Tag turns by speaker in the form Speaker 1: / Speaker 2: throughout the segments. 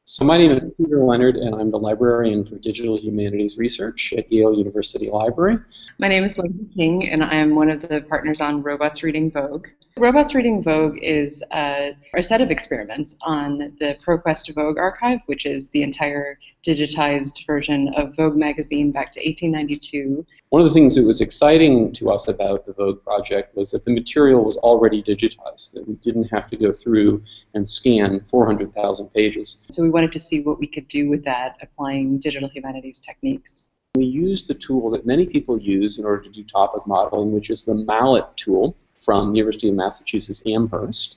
Speaker 1: So my name is Leonard, and I'm the librarian for digital humanities research at Yale University Library.
Speaker 2: My name is Lindsey King, and I'm one of the partners on Robots Reading Vogue. Robots Reading Vogue is a set of experiments on the ProQuest Vogue Archive, which is the entire digitized version of Vogue magazine back to 1892.
Speaker 1: One of the things that was exciting to us about the Vogue project was that the material was already digitized, that we didn't have to go through and scan 400,000 pages.
Speaker 2: So we wanted to see what we could do with that, applying digital humanities techniques.
Speaker 1: We used the tool that many people use in order to do topic modeling, which is the Mallet tool from the University of Massachusetts-Amherst.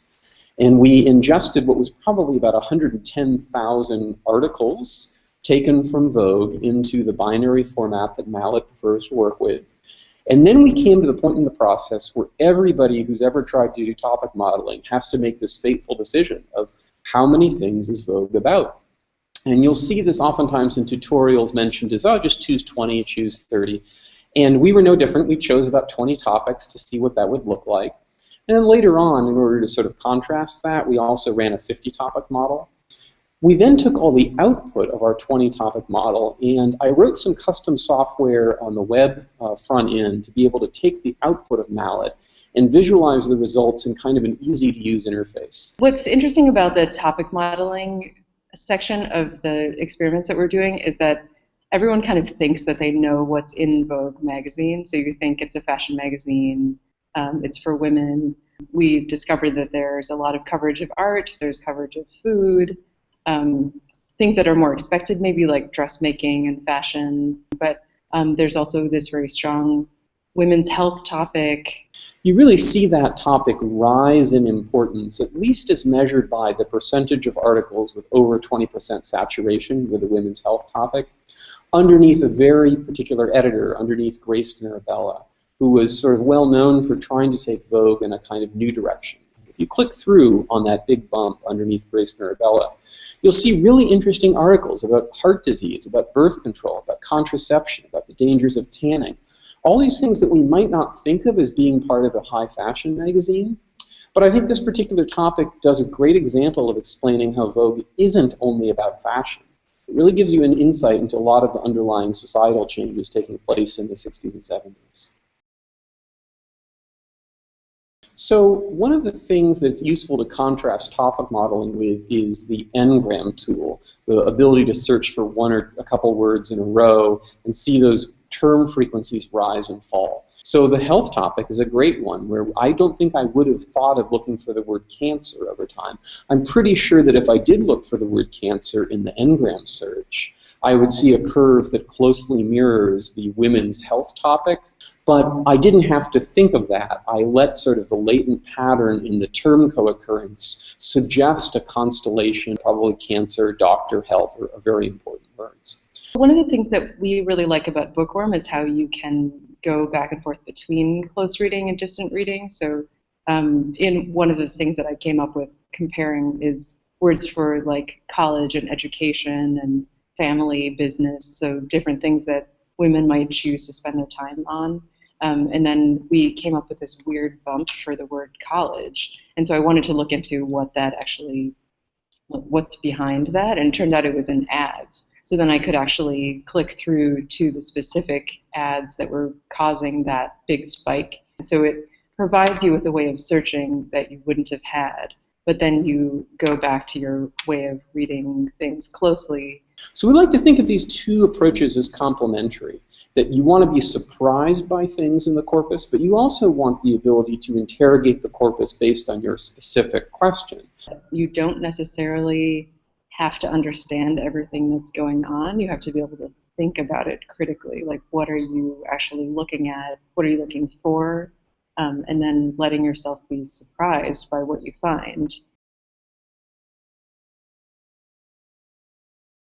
Speaker 1: And we ingested what was probably about 110,000 articles taken from Vogue into the binary format that Mallet prefers to work with. And then we came to the point in the process where everybody who's ever tried to do topic modeling has to make this fateful decision of how many things is Vogue about. And you'll see this oftentimes in tutorials mentioned as, oh, just choose 20, choose 30. And we were no different. We chose about 20 topics to see what that would look like. And then later on, in order to sort of contrast that, we also ran a 50-topic model. We then took all the output of our 20-topic model, and I wrote some custom software on the web front end to be able to take the output of Mallet and visualize the results in kind of an easy-to-use interface.
Speaker 2: What's interesting about the topic modeling section of the experiments that we're doing is that everyone kind of thinks that they know what's in Vogue magazine. So you think it's a fashion magazine, it's for women. We've discovered that there's a lot of coverage of art, there's coverage of food, things that are more expected, maybe like dressmaking and fashion, but there's also this very strong women's health topic.
Speaker 1: You really see that topic rise in importance, at least as measured by the percentage of articles with over 20% saturation with a women's health topic, underneath a very particular editor, underneath Grace Mirabella, who was sort of well known for trying to take Vogue in a kind of new direction. If you click through on that big bump underneath Grace Mirabella, you'll see really interesting articles about heart disease, about birth control, about contraception, about the dangers of tanning. All these things that we might not think of as being part of a high fashion magazine. But I think this particular topic does a great example of explaining how Vogue isn't only about fashion. It really gives you an insight into a lot of the underlying societal changes taking place in the 60s and 70s. So one of the things that's useful to contrast topic modeling with is the Ngram tool, the ability to search for one or a couple words in a row and see those term frequencies rise and fall. So the health topic is a great one where I don't think I would have thought of looking for the word cancer over time. I'm pretty sure that if I did look for the word cancer in the Ngram search, I would see a curve that closely mirrors the women's health topic, but I didn't have to think of that. I let sort of the latent pattern in the term co-occurrence suggest a constellation, probably cancer, doctor, health are very important words.
Speaker 2: One of the things that we really like about Bookworm is how you can go back and forth between close reading and distant reading. So in one of the things that I came up with comparing is words for like college and education and family, business, so different things that women might choose to spend their time on. And then we came up with this weird bump for the word college. And so I wanted to look into what that actually, what's behind that, and it turned out it was in ads. So then I could actually click through to the specific ads that were causing that big spike. So it provides you with a way of searching that you wouldn't have had, but then you go back to your way of reading things closely.
Speaker 1: So we like to think of these two approaches as complementary, that you want to be surprised by things in the corpus, but you also want the ability to interrogate the corpus based on your specific question.
Speaker 2: You don't necessarily have to understand everything that's going on. You have to be able to think about it critically, like what are you actually looking at, what are you looking for, and then letting yourself be surprised by what you find.